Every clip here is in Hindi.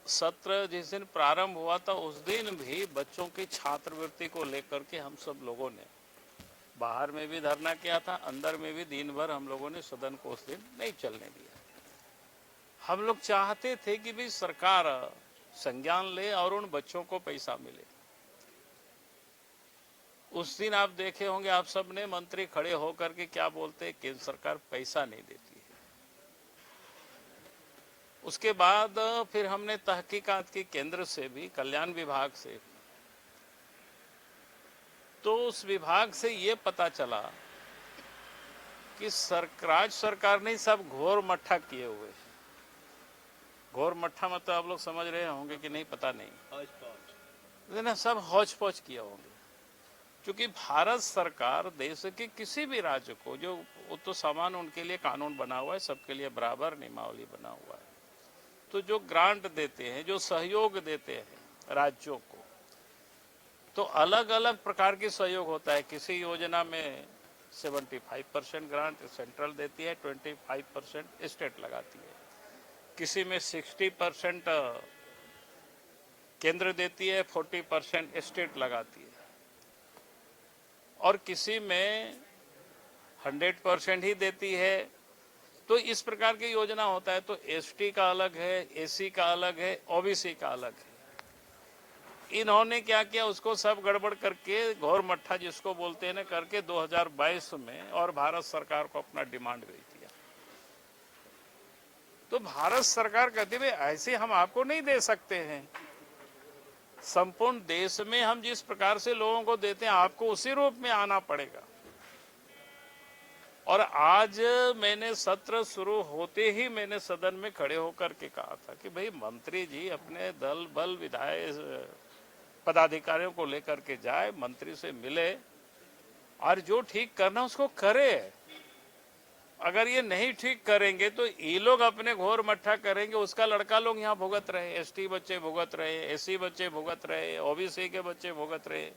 सत्र जिस दिन प्रारंभ हुआ था उस दिन भी बच्चों की छात्रवृत्ति को लेकर के हम सब लोगों ने बाहर में भी धरना किया था, अंदर में भी दिन भर हम लोगों ने सदन को उस दिन नहीं चलने दिया। हम लोग चाहते थे कि भाई सरकार संज्ञान ले और उन बच्चों को पैसा मिले। उस दिन आप देखे होंगे, आप सब ने मंत्री खड़े होकर के क्या बोलते हैं, केंद्र सरकार पैसा नहीं देती है। उसके बाद फिर हमने तहकीकात की केंद्र से भी, कल्याण विभाग से, तो उस विभाग से ये पता चला कि राज्य सरकार ने सब घोर मट्ठा किए हुए। घोर मट्ठा मतलब आप लोग समझ रहे होंगे कि नहीं पता नहीं, ना सब हौच पौच किए होंगे। क्योंकि भारत सरकार देश के किसी भी राज्य को, जो तो समान उनके लिए कानून बना हुआ है, सबके लिए बराबर नियमावली बना हुआ है, तो जो ग्रांट देते हैं, जो सहयोग देते हैं राज्यों को, तो अलग अलग प्रकार की सहयोग होता है। किसी योजना में 75% ग्रांट सेंट्रल देती है, 25% स्टेट लगाती है। किसी में 60% केंद्र देती है, 40% स्टेट लगाती है, और किसी में 100% ही देती है। तो इस प्रकार की योजना होता है। तो एसटी का अलग है, एसी का अलग है, ओबीसी का अलग है। इन्होंने क्या किया, उसको सब गड़बड़ करके, घोर मट्ठा जिसको बोलते हैं ना, करके 2022 में और भारत सरकार को अपना डिमांड भेज दिया। तो भारत सरकार कहती है ऐसे हम आपको नहीं दे सकते हैं। संपूर्ण देश में हम जिस प्रकार से लोगों को देते हैं, आपको उसी रूप में आना पड़ेगा। और आज मैंने सत्र शुरू होते ही मैंने सदन में खड़े होकर के कहा था कि भाई मंत्री जी अपने दल बल विधायक पदाधिकारियों को लेकर के जाए, मंत्री से मिले और जो ठीक करना उसको करे। अगर ये नहीं ठीक करेंगे तो ये लोग अपने घोर मट्ठा करेंगे, उसका लड़का लोग यहाँ भुगत रहे, एसटी बच्चे भुगत रहे, एसी बच्चे भुगत रहे, ओबीसी के बच्चे भुगत रहे।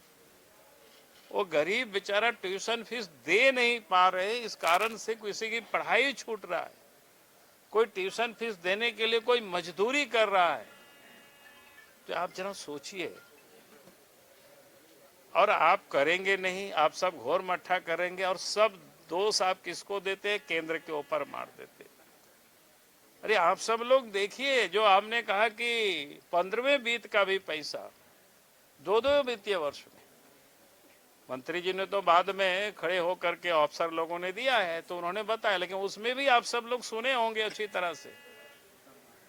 वो गरीब बेचारा ट्यूशन फीस दे नहीं पा रहे, इस कारण से किसी की पढ़ाई छूट रहा है, कोई ट्यूशन फीस देने के लिए कोई मजदूरी कर रहा है। तो आप जरा सोचिए। और आप करेंगे नहीं, आप सब घोर मट्ठा करेंगे और सब दोष आप किसको देते हैं, केंद्र के ऊपर मार देते। अरे आप सब लोग देखिए, जो आपने कहा कि 15वें वित्त का भी पैसा 2-2 वित्तीय वर्ष में, मंत्री जी ने तो बाद में खड़े होकर के अफसर लोगों ने दिया है तो उन्होंने बताया, लेकिन उसमें भी आप सब लोग सुने होंगे अच्छी तरह से।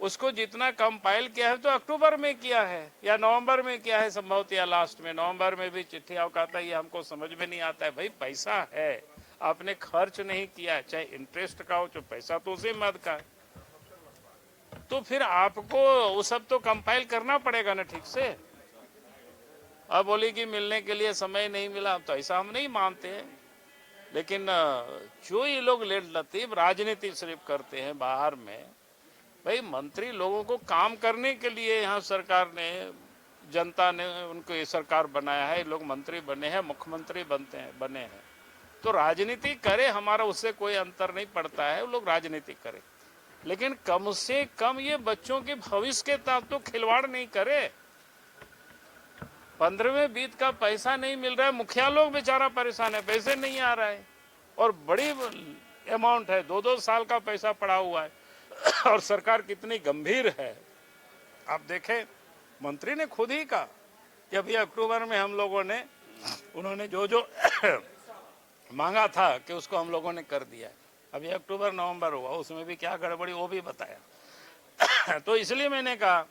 उसको जितना कंपाइल किया है तो अक्टूबर में किया है या नवंबर में किया है संभवतः, या लास्ट में नवंबर में भी चिट्ठी आवकाता, ये हमको समझ में नहीं आता है। भाई पैसा है, आपने खर्च नहीं किया, चाहे इंटरेस्ट का हो, चाहे पैसा तो उसी मद का है, तो फिर आपको वो सब तो कंपाइल करना पड़ेगा ना ठीक से। अब बोली कि मिलने के लिए समय नहीं मिला, तो ऐसा हम नहीं मानते हैं। लेकिन जो ये लोग लेट लतीफ राजनीति सिर्फ करते हैं बाहर में, भाई मंत्री लोगों को काम करने के लिए यहाँ सरकार ने, जनता ने उनको सरकार बनाया है, लोग मंत्री बने हैं, मुख्यमंत्री बने हैं, तो राजनीति करे, हमारा उससे कोई अंतर नहीं पड़ता है, वो लोग राजनीति करे, लेकिन कम से कम ये बच्चों के भविष्य के साथ तो खिलवाड़ नहीं करे। 15वें वित्त का पैसा नहीं मिल रहा है, मुखिया लोग बेचारा परेशान है, पैसे नहीं आ रहा है, और बड़ी अमाउंट है, 2-2 साल का पैसा पड़ा हुआ है। और सरकार कितनी गंभीर है आप देखें, मंत्री ने खुद ही कहा कि अभी अक्टूबर में हम लोगों ने, उन्होंने जो जो मांगा था कि उसको हम लोगों ने कर दिया है। अभी अक्टूबर नवंबर हुआ, उसमें भी क्या गड़बड़ी वो भी बताया। तो इसलिए मैंने कहा।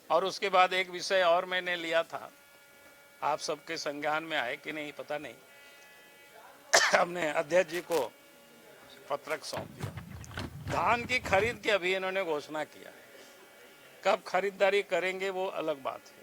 और उसके बाद एक विषय और मैंने लिया था, आप सबके संज्ञान में आए कि नहीं पता नहीं, हमने अध्यक्ष जी को पत्रक सौंप दिया। धान की खरीद की अभी इन्होंने घोषणा किया, कब खरीदारी करेंगे वो अलग बात है।